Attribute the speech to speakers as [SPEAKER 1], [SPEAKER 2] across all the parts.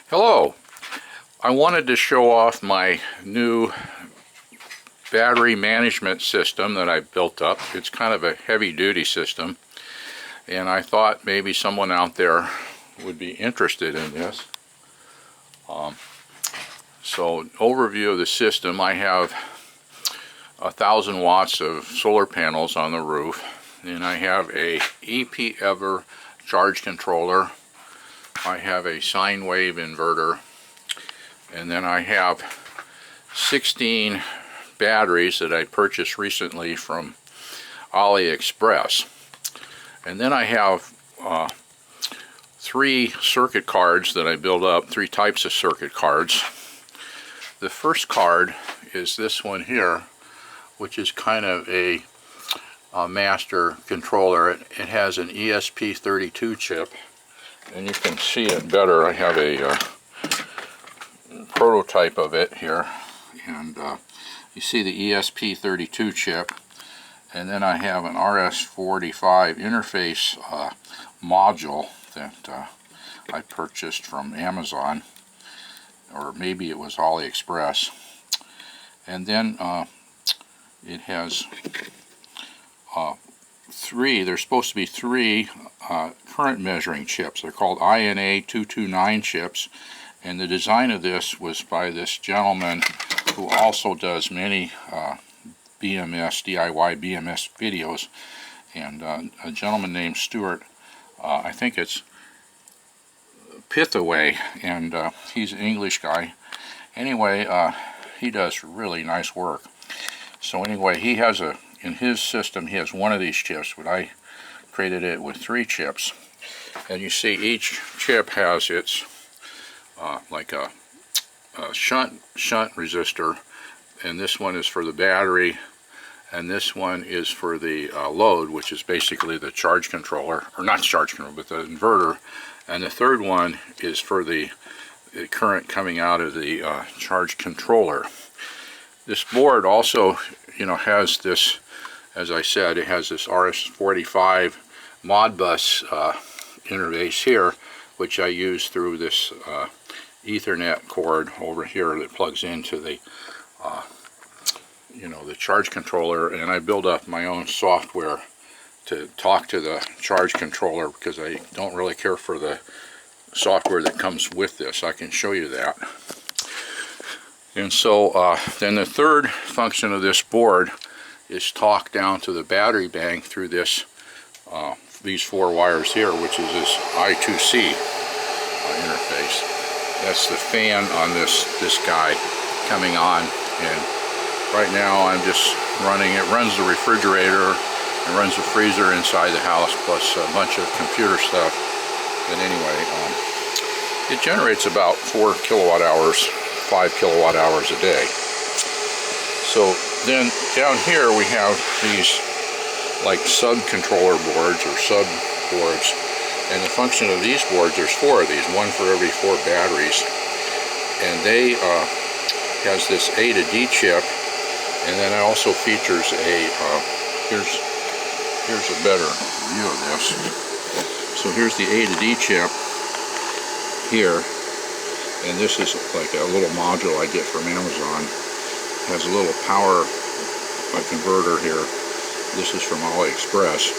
[SPEAKER 1] Hello, I wanted to show off my new battery management system that I built up. It's kind of a heavy-duty system, and I thought maybe someone out there would be interested in this. So, overview of the system: I have 1,000 watts of solar panels on the roof, and I have a EPEVER charge controller. I have a sine wave inverter, and then I have 16 batteries that I purchased recently from AliExpress. And then I have 3 circuit cards that I build up, 3 types of circuit cards. The first card is this one here, which is kind of a master controller. It has an ESP32 chip, and you can see it better. I have a prototype of it here, and you see the ESP32 chip, and then I have an RS485 interface module that I purchased from Amazon, or maybe it was AliExpress. And then it has there's supposed to be 3 current measuring chips. They're called INA229 chips, and the design of this was by this gentleman who also does many BMS, DIY BMS videos, and a gentleman named Stuart, I think it's Pithaway, and he's an English guy. Anyway, he does really nice work. So anyway, he has in his system, he has one of these chips, but I created it with 3 chips. And you see each chip has its like a shunt resistor, and this one is for the battery, and this one is for the load, which is basically the charge controller, or not charge controller, but the inverter, and the third one is for the current coming out of the charge controller. This board also, has this, as I said, it has this RS485 Modbus interface here, which I use through this Ethernet cord over here that plugs into the the charge controller, and I build up my own software to talk to the charge controller because I don't really care for the software that comes with this. I can show you that. And so then the third function of this board is talk down to the battery bank through this these 4 wires here, which is this I2C interface. That's the fan on this guy coming on, and right now I'm just running, it runs the refrigerator, it runs the freezer inside the house, plus a bunch of computer stuff. But anyway, it generates about 4 kilowatt hours, 5 kilowatt hours a day. So then down here we have these like sub-controller boards or sub-boards, and the function of these boards, there's 4 of these, one for every 4 batteries, and they has this A to D chip, and then it also features a here's a better view of this. So here's the A to D chip here, and this is like a little module I get from Amazon. It has a little power converter here. This is from AliExpress.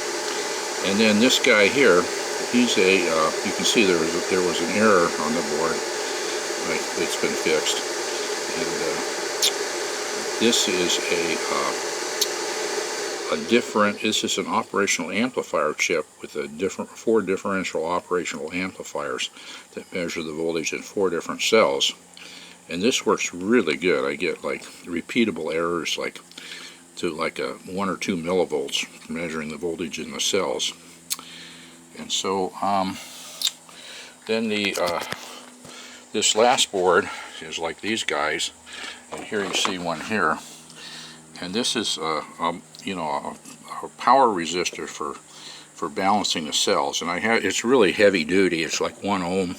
[SPEAKER 1] And then this guy here, he's a you can see there was an error on the board. It's been fixed. And this is this is an operational amplifier chip with 4 differential operational amplifiers that measure the voltage in 4 different cells. And this works really good. I get like repeatable errors like to like 1 or 2 millivolts measuring the voltage in the cells. And so then this last board is like these guys, and here you see one here, and this is a power resistor for balancing the cells, and it's really heavy duty. It's like 1 ohm,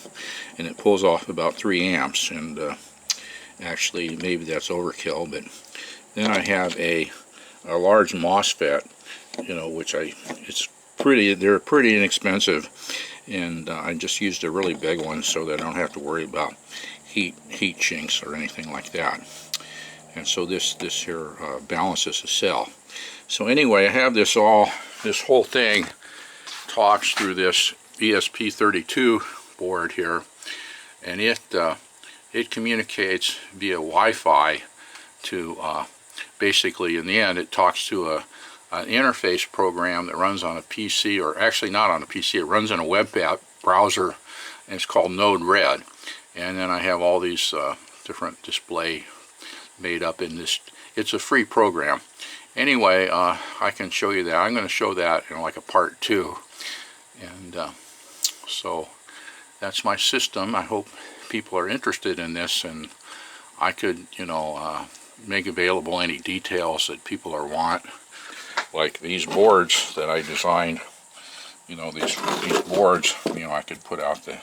[SPEAKER 1] and it pulls off about 3 amps, and actually maybe that's overkill. But then I have a large MOSFET, which they're pretty inexpensive, and I just used a really big one so that I don't have to worry about heat sinks or anything like that. And so this here balances the cell. So anyway, I have this whole thing talks through this ESP32 board here, and it communicates via Wi-Fi to basically, in the end, it talks to an interface program that runs on a PC, or actually not on a PC, it runs in a web browser, and it's called Node-RED. And then I have all these different display made up in this. It's a free program. Anyway, I can show you that. I'm going to show that in like a part 2. And so that's my system. I hope people are interested in this, and I could, you know, make available any details that people want, like these boards that I designed. You know, these boards, you know, I could put out the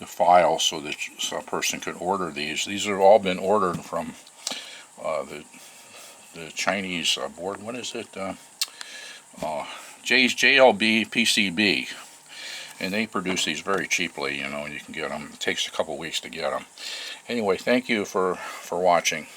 [SPEAKER 1] file so that a person could order these. These have all been ordered from the Chinese board. What is it? JLBPCB. And they produce these very cheaply, you know, and you can get them. It takes a couple weeks to get them. Anyway, thank you for watching.